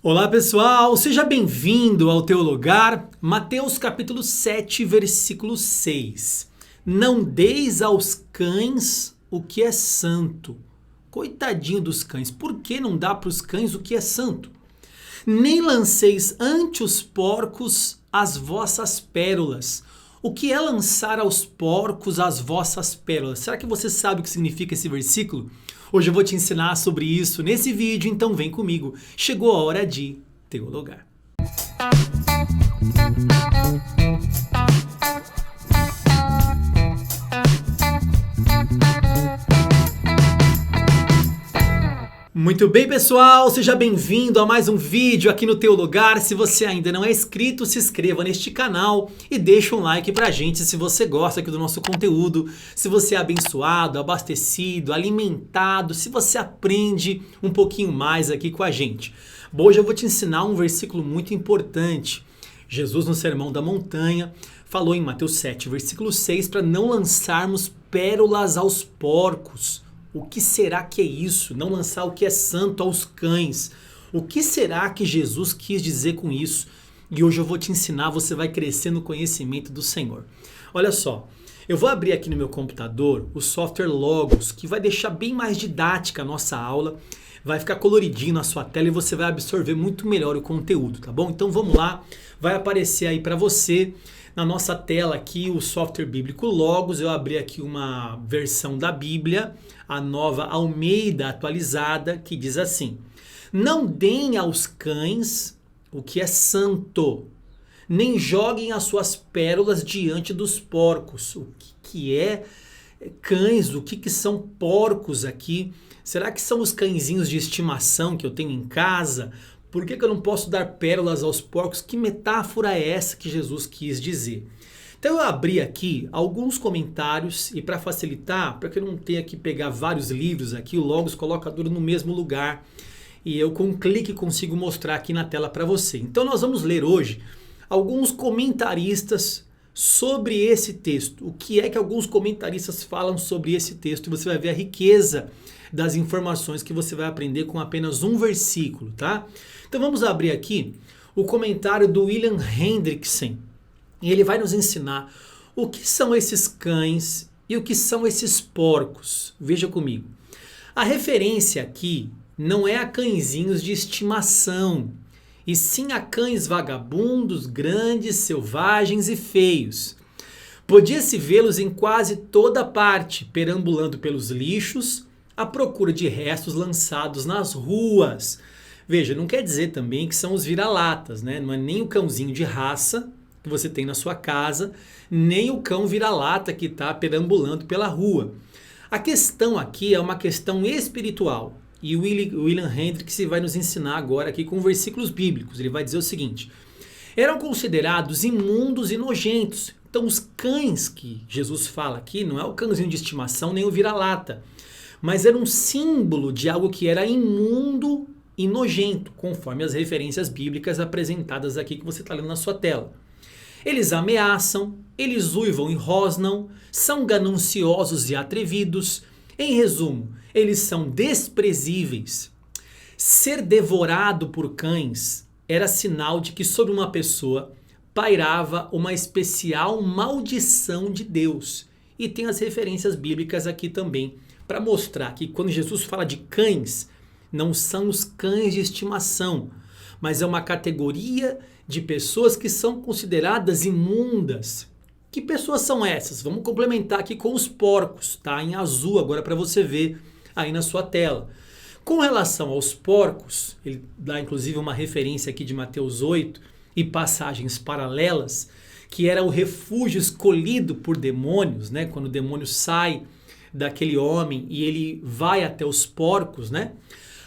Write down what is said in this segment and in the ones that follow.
Olá pessoal, seja bem-vindo ao teu lugar. Mateus capítulo 7, versículo 6. Não deis aos cães o que é santo. Coitadinho dos cães, por que não dá para os cães o que é santo? Nem lanceis ante os porcos as vossas pérolas. O que é lançar aos porcos as vossas pérolas? Será que você sabe o que significa esse versículo? Hoje eu vou te ensinar sobre isso nesse vídeo, então vem comigo. Chegou a hora de teologar. Muito bem, pessoal, seja bem-vindo a mais um vídeo aqui no Teu Lugar. Se você ainda não é inscrito, se inscreva neste canal e deixa um like pra gente se você gosta aqui do nosso conteúdo, se você é abençoado, abastecido, alimentado, se você aprende um pouquinho mais aqui com a gente. Bom, hoje eu vou te ensinar um versículo muito importante. Jesus, no Sermão da Montanha, falou em Mateus 7, versículo 6, para não lançarmos pérolas aos porcos. O que será que é isso? Não lançar o que é santo aos cães. O que será que Jesus quis dizer com isso? E hoje eu vou te ensinar, você vai crescer no conhecimento do Senhor. Olha só, eu vou abrir aqui no meu computador o software Logos, que vai deixar bem mais didática a nossa aula. Vai ficar coloridinho na sua tela e você vai absorver muito melhor o conteúdo, tá bom? Então vamos lá, vai aparecer aí para você na nossa tela aqui o software bíblico Logos. Eu abri aqui uma versão da Bíblia, a nova Almeida atualizada, que diz assim: não deem aos cães o que é santo, nem joguem as suas pérolas diante dos porcos. O que é cães? O que são porcos aqui? Será que são os cãezinhos de estimação que eu tenho em casa? Por que eu não posso dar pérolas aos porcos? Que metáfora é essa que Jesus quis dizer? Então eu abri aqui alguns comentários e para facilitar, para que eu não tenha que pegar vários livros aqui, o Logos coloca tudo no mesmo lugar e eu com um clique consigo mostrar aqui na tela para você. Então nós vamos ler hoje alguns comentaristas sobre esse texto. O que é que alguns comentaristas falam sobre esse texto? E você vai ver a riqueza das informações que você vai aprender com apenas um versículo, tá? Então vamos abrir aqui o comentário do William Hendrickson. E ele vai nos ensinar o que são esses cães e o que são esses porcos. Veja comigo. A referência aqui não é a cãezinhos de estimação, e sim a cães vagabundos, grandes, selvagens e feios. Podia-se vê-los em quase toda parte, perambulando pelos lixos, à procura de restos lançados nas ruas. Veja, não quer dizer também que são os vira-latas, né? Não é nem o cãozinho de raça que você tem na sua casa, nem o cão vira-lata que está perambulando pela rua. A questão aqui é uma questão espiritual. E o William Hendrickson vai nos ensinar agora aqui com versículos bíblicos. Ele vai dizer o seguinte: eram considerados imundos e nojentos. Então os cães que Jesus fala aqui não é o cãozinho de estimação nem o vira-lata, mas era um símbolo de algo que era imundo e nojento, conforme as referências bíblicas apresentadas aqui que você está lendo na sua tela. Eles ameaçam, eles uivam e rosnam, são gananciosos e atrevidos. Em resumo, eles são desprezíveis. Ser devorado por cães era sinal de que sobre uma pessoa pairava uma especial maldição de Deus. E tem as referências bíblicas aqui também, para mostrar que quando Jesus fala de cães, não são os cães de estimação, mas é uma categoria de pessoas que são consideradas imundas. Que pessoas são essas? Vamos complementar aqui com os porcos, tá? Em azul agora para você ver aí na sua tela. Com relação aos porcos, ele dá inclusive uma referência aqui de Mateus 8 e passagens paralelas, que era o refúgio escolhido por demônios, né? Quando o demônio sai daquele homem e ele vai até os porcos, né?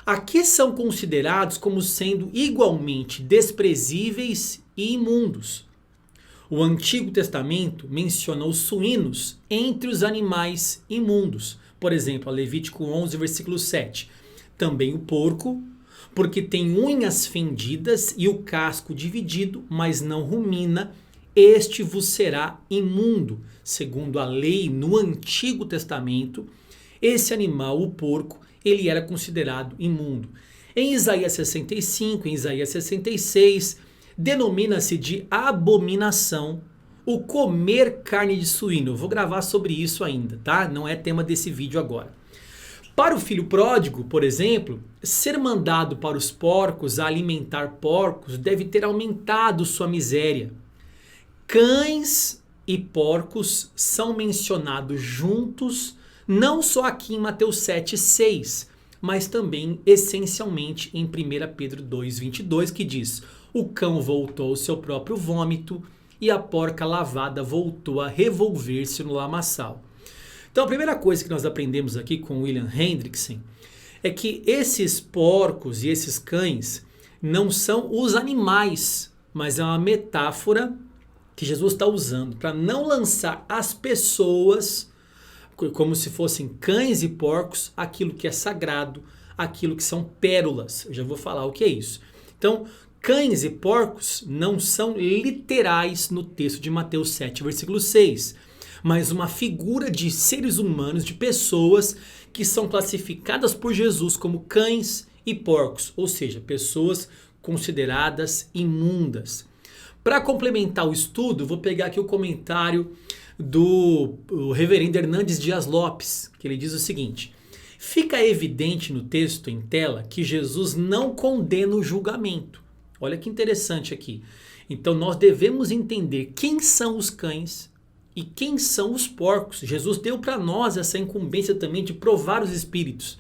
Aqui são considerados como sendo igualmente desprezíveis e imundos. O Antigo Testamento menciona os suínos entre os animais imundos. Por exemplo, Levítico 11, versículo 7. Também o porco, porque tem unhas fendidas e o casco dividido, mas não rumina, este vos será imundo. Segundo a lei no Antigo Testamento, esse animal, o porco, ele era considerado imundo. Em Isaías 65, em Isaías 66, denomina-se de abominação o comer carne de suíno. Eu vou gravar sobre isso ainda, tá? Não é tema desse vídeo agora. Para o filho pródigo, por exemplo, ser mandado para os porcos a alimentar porcos deve ter aumentado sua miséria. Cães e porcos são mencionados juntos, não só aqui em Mateus 7,6, mas também essencialmente em 1 Pedro 2,22, que diz: o cão voltou ao seu próprio vômito e a porca lavada voltou a revolver-se no lamaçal. Então a primeira coisa que nós aprendemos aqui com William Hendrickson é que esses porcos e esses cães não são os animais, mas é uma metáfora que Jesus está usando para não lançar as pessoas como se fossem cães e porcos, aquilo que é sagrado, aquilo que são pérolas. Eu já vou falar o que é isso. Então, cães e porcos não são literais no texto de Mateus 7, versículo 6, mas uma figura de seres humanos, de pessoas que são classificadas por Jesus como cães e porcos, ou seja, pessoas consideradas imundas. Para complementar o estudo, vou pegar aqui o comentário do reverendo Hernandes Dias Lopes, que ele diz o seguinte: fica evidente no texto em tela que Jesus não condena o julgamento. Olha que interessante aqui. Então nós devemos entender quem são os cães e quem são os porcos. Jesus deu para nós essa incumbência também de provar os espíritos.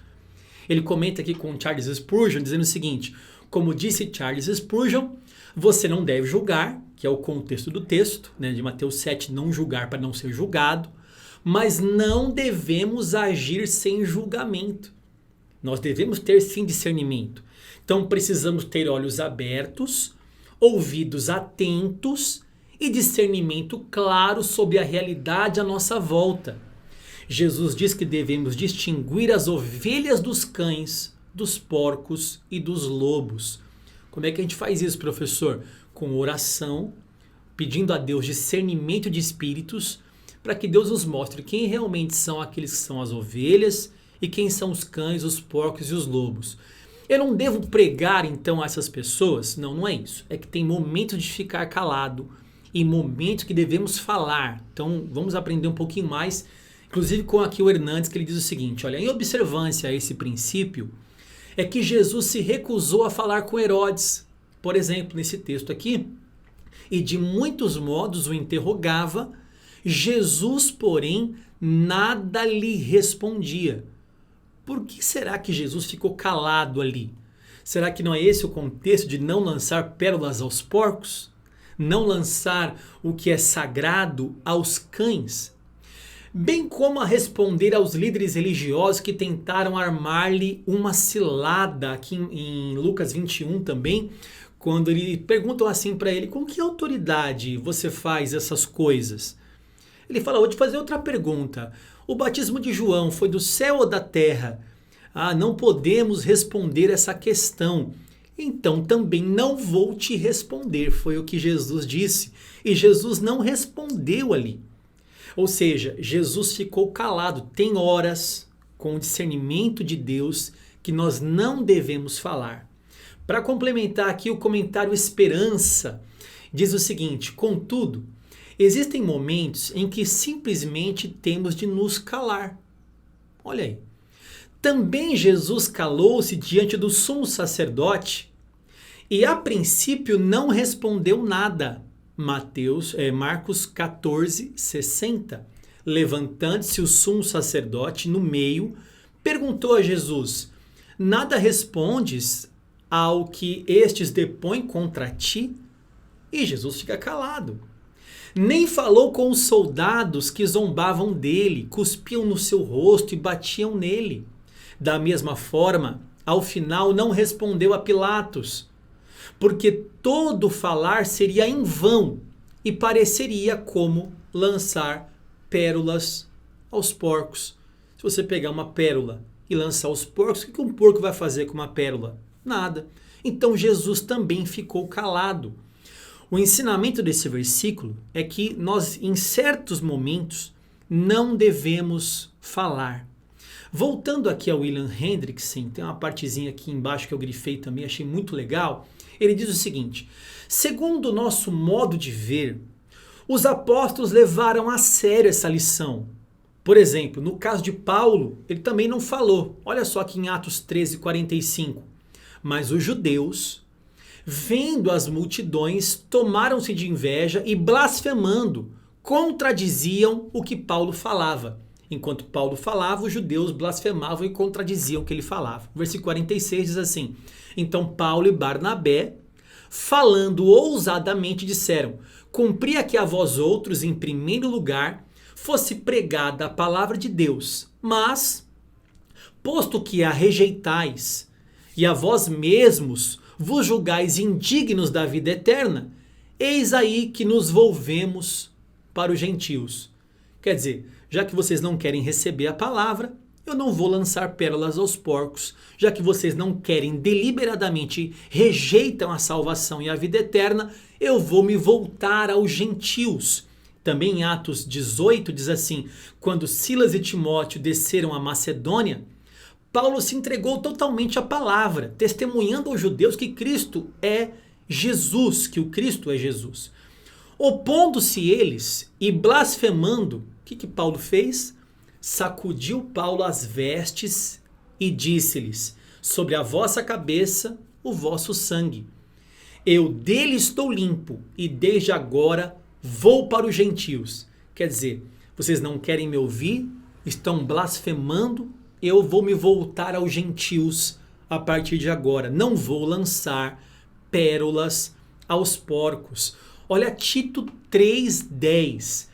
Ele comenta aqui com Charles Spurgeon dizendo o seguinte: como disse Charles Spurgeon, você não deve julgar, que é o contexto do texto, né, de Mateus 7, não julgar para não ser julgado, mas não devemos agir sem julgamento. Nós devemos ter sim discernimento. Então precisamos ter olhos abertos, ouvidos atentos e discernimento claro sobre a realidade à nossa volta. Jesus diz que devemos distinguir as ovelhas dos cães, dos porcos e dos lobos. Como é que a gente faz isso, professor? Com oração, pedindo a Deus discernimento de espíritos, para que Deus nos mostre quem realmente são aqueles que são as ovelhas e quem são os cães, os porcos e os lobos. Eu não devo pregar então a essas pessoas? Não, não é isso. É que tem momentos de ficar calado e momentos que devemos falar. Então vamos aprender um pouquinho mais, inclusive com aqui o Hernandes, que ele diz o seguinte: olha, em observância a esse princípio, é que Jesus se recusou a falar com Herodes, por exemplo, nesse texto aqui, e de muitos modos o interrogava. Jesus, porém, nada lhe respondia. Por que será que Jesus ficou calado ali? Será que não é esse o contexto de não lançar pérolas aos porcos? Não lançar o que é sagrado aos cães? Bem como a responder aos líderes religiosos que tentaram armar-lhe uma cilada, aqui em Lucas 21 também, quando ele perguntam assim para ele: com que autoridade você faz essas coisas? Ele fala: vou te fazer outra pergunta. O batismo de João foi do céu ou da terra? Não podemos responder essa questão. Então também não vou te responder. Foi o que Jesus disse. E Jesus não respondeu ali. Ou seja, Jesus ficou calado. Tem horas, com o discernimento de Deus, que nós não devemos falar. Para complementar aqui o comentário Esperança, diz o seguinte: contudo, existem momentos em que simplesmente temos de nos calar. Olha aí. Também Jesus calou-se diante do sumo sacerdote e a princípio não respondeu nada. Marcos 14, 60. Levantando-se o sumo sacerdote no meio, perguntou a Jesus: nada respondes ao que estes depõem contra ti? E Jesus fica calado. Nem falou com os soldados que zombavam dele, cuspiam no seu rosto e batiam nele. Da mesma forma, ao final não respondeu a Pilatos, porque todo falar seria em vão e pareceria como lançar pérolas aos porcos. Se você pegar uma pérola e lançar aos porcos, o que um porco vai fazer com uma pérola? Nada. Então Jesus também ficou calado. O ensinamento desse versículo é que nós, em certos momentos, não devemos falar. Voltando aqui ao William Hendrickson, tem uma partezinha aqui embaixo que eu grifei também, achei muito legal. Ele diz o seguinte: segundo o nosso modo de ver, os apóstolos levaram a sério essa lição. Por exemplo, no caso de Paulo, ele também não falou. Olha só aqui em Atos 13:45. Mas os judeus, vendo as multidões, tomaram-se de inveja e, blasfemando, contradiziam o que Paulo falava. Enquanto Paulo falava, os judeus blasfemavam e contradiziam o que ele falava. Versículo 46 diz assim: então Paulo e Barnabé, falando ousadamente, disseram: cumpria que a vós outros, em primeiro lugar, fosse pregada a palavra de Deus, mas, posto que a rejeitais, e a vós mesmos vos julgais indignos da vida eterna, eis aí que nos volvemos para os gentios. Quer dizer, já que vocês não querem receber a palavra, eu não vou lançar pérolas aos porcos. Já que vocês não querem, deliberadamente rejeitam a salvação e a vida eterna, eu vou me voltar aos gentios. Também em Atos 18 diz assim: quando Silas e Timóteo desceram a Macedônia, Paulo se entregou totalmente à palavra, testemunhando aos judeus que Cristo é Jesus, que o Cristo é Jesus. Opondo-se eles e blasfemando, o que Paulo fez? Sacudiu Paulo as vestes e disse-lhes: sobre a vossa cabeça o vosso sangue. Eu dele estou limpo e desde agora vou para os gentios. Quer dizer, vocês não querem me ouvir? Estão blasfemando? Eu vou me voltar aos gentios a partir de agora. Não vou lançar pérolas aos porcos. Olha Tito 3:10.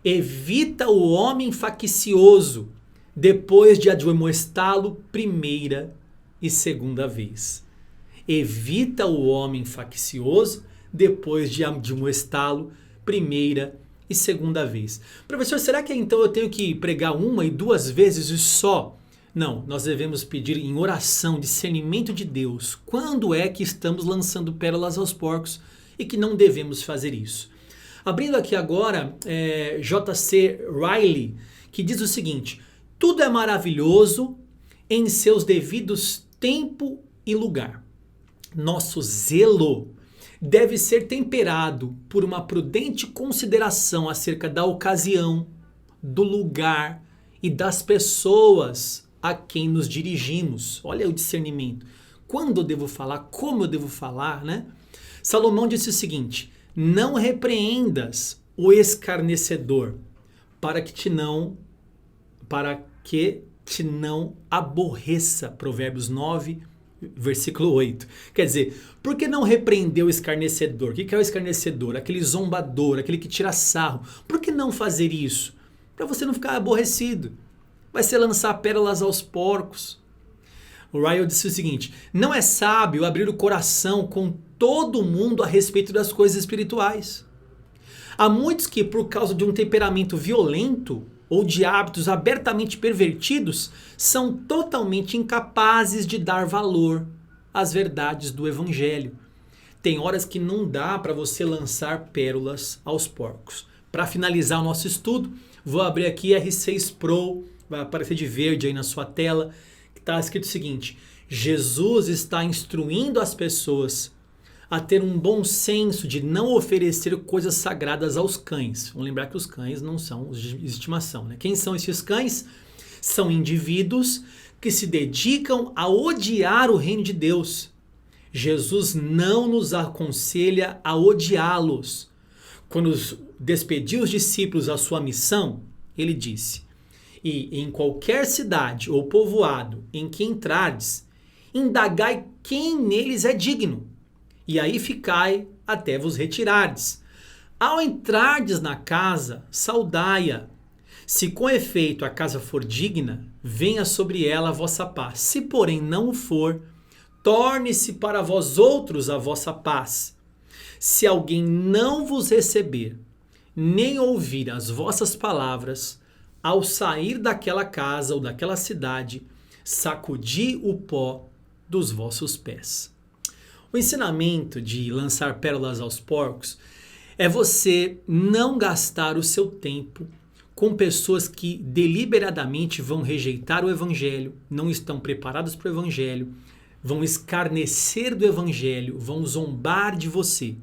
Evita o homem faccioso, depois de admoestá-lo primeira e segunda vez. Evita o homem faccioso, depois de admoestá-lo primeira e segunda vez. Professor, será que então eu tenho que pregar uma e duas vezes e só? Não, nós devemos pedir em oração, discernimento de Deus, quando é que estamos lançando pérolas aos porcos e que não devemos fazer isso. Abrindo aqui agora, J.C. Riley, que diz o seguinte: tudo é maravilhoso em seus devidos tempo e lugar. Nosso zelo deve ser temperado por uma prudente consideração acerca da ocasião, do lugar e das pessoas a quem nos dirigimos. Olha o discernimento. Quando eu devo falar, como eu devo falar, né? Salomão disse o seguinte: não repreendas o escarnecedor, para que te não aborreça. Provérbios 9, versículo 8. Quer dizer, por que não repreender o escarnecedor? O que é o escarnecedor? Aquele zombador, aquele que tira sarro. Por que não fazer isso? Para você não ficar aborrecido. Vai ser lançar pérolas aos porcos. O Ryle disse o seguinte: não é sábio abrir o coração com todo mundo a respeito das coisas espirituais. Há muitos que, por causa de um temperamento violento ou de hábitos abertamente pervertidos, são totalmente incapazes de dar valor às verdades do Evangelho. Tem horas que não dá para você lançar pérolas aos porcos. Para finalizar o nosso estudo, vou abrir aqui R6 Pro, vai aparecer de verde aí na sua tela, que está escrito o seguinte: Jesus está instruindo as pessoas a ter um bom senso de não oferecer coisas sagradas aos cães. Vamos lembrar que os cães não são os de estimação, né? Quem são esses cães? São indivíduos que se dedicam a odiar o reino de Deus. Jesus não nos aconselha a odiá-los. Quando despediu os discípulos à sua missão, ele disse: e em qualquer cidade ou povoado em que entrardes, indagai quem neles é digno, e aí ficai até vos retirardes. Ao entrardes na casa, saudai-a. Se com efeito a casa for digna, venha sobre ela a vossa paz. Se porém não o for, torne-se para vós outros a vossa paz. Se alguém não vos receber, nem ouvir as vossas palavras, ao sair daquela casa ou daquela cidade, sacudi o pó dos vossos pés. O ensinamento de lançar pérolas aos porcos é você não gastar o seu tempo com pessoas que deliberadamente vão rejeitar o evangelho, não estão preparados para o evangelho, vão escarnecer do evangelho, vão zombar de você.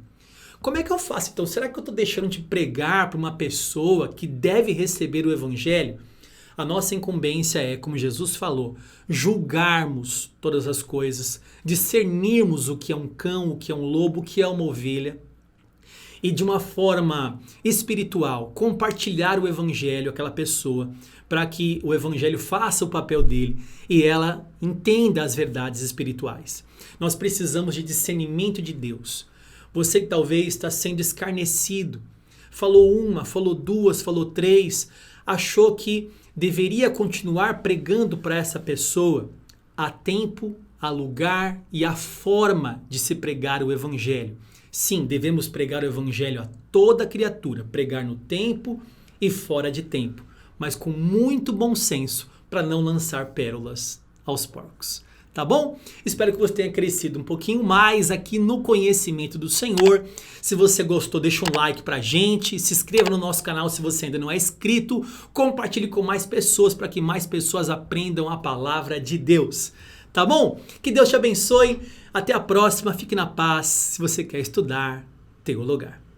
Como é que eu faço então? Será que eu estou deixando de pregar para uma pessoa que deve receber o evangelho? A nossa incumbência é, como Jesus falou, julgarmos todas as coisas, discernirmos o que é um cão, o que é um lobo, o que é uma ovelha, e de uma forma espiritual compartilhar o evangelho àquela pessoa, para que o evangelho faça o papel dele e ela entenda as verdades espirituais. Nós precisamos de discernimento de Deus. Você que talvez está sendo escarnecido, falou uma, falou duas, falou três, achou que deveria continuar pregando para essa pessoa. Há tempo, há lugar e há forma de se pregar o evangelho. Sim, devemos pregar o evangelho a toda criatura, pregar no tempo e fora de tempo, mas com muito bom senso para não lançar pérolas aos porcos. Tá bom? Espero que você tenha crescido um pouquinho mais aqui no conhecimento do Senhor. Se você gostou, deixa um like pra gente, se inscreva no nosso canal se você ainda não é inscrito, compartilhe com mais pessoas para que mais pessoas aprendam a palavra de Deus. Tá bom? Que Deus te abençoe. Até a próxima. Fique na paz. Se você quer estudar, Teologar.